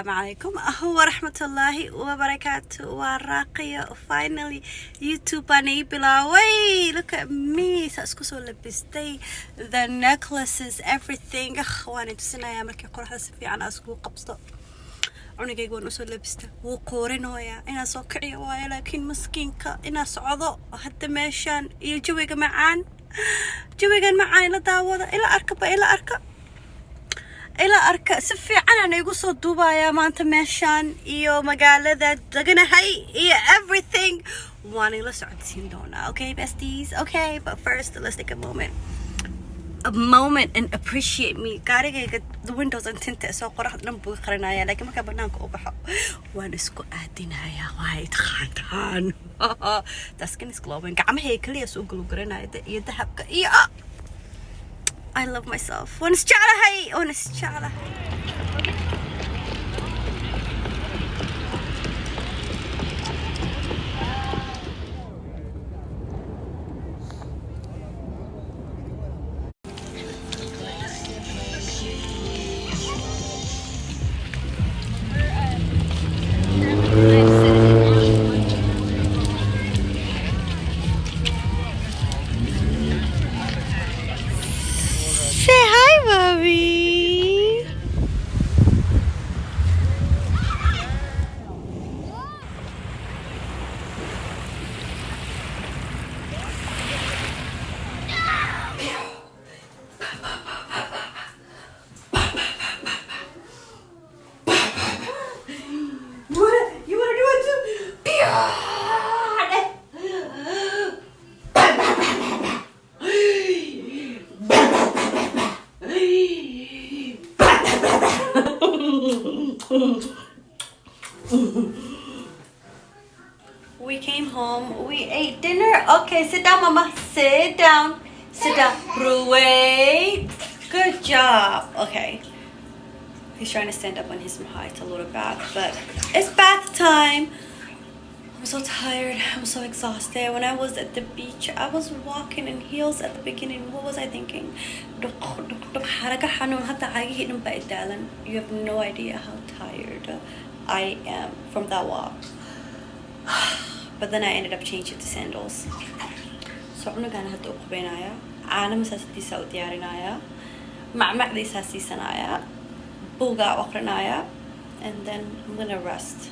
السلام عليكم ورحمة الله وبركاته وراقية finally YouTube أنا بلاوي look at me سأسكسو لبستي the necklaces everything أخواني تسنى يا مركي قرحة سفي عن أسكو قبصة عنقي يقول نسو لبسته وقورين هويا إنا سوكعي وايا لكن مسكينك إنا صعضو هدا ميشان يجويق معان جويقان معان لداوضة إلى أركا سفي أنا يقصو دوبايا ما أنت ماشان إيو مقالة ذا دقنا هاي إيو everything wanting let's start seeing dona okay besties okay but first let's take a moment and appreciate me gotta get the windows and tint so قرح نبوي خرنايا لكن ما كان بنانك أوبحو وانا اسكو آدينايا وايد خاتان تسكن سكلوبين كعم هيك لي اسوق لقرنايا يدهبك إيو I love myself. ونسجعلها. Say hi, Bobby. You wanna do it too? We came home, we ate dinner. Okay, sit down, Mama. Sit down. Ruwaid. Good job. Okay. He's trying to stand up on his height a little bath, but it's bath time. I'm so tired. I'm so exhausted. When I was at the beach, I was walking in heels at the beginning. What was I thinking? You have no idea how tired I am from that walk. But then I ended up changing to sandals. So I'm gonna have to open aya. أنا مساستي سعودي عرنايا. مع ذي ساسي سنايا. بوغا وقرنايا. And then I'm gonna rest.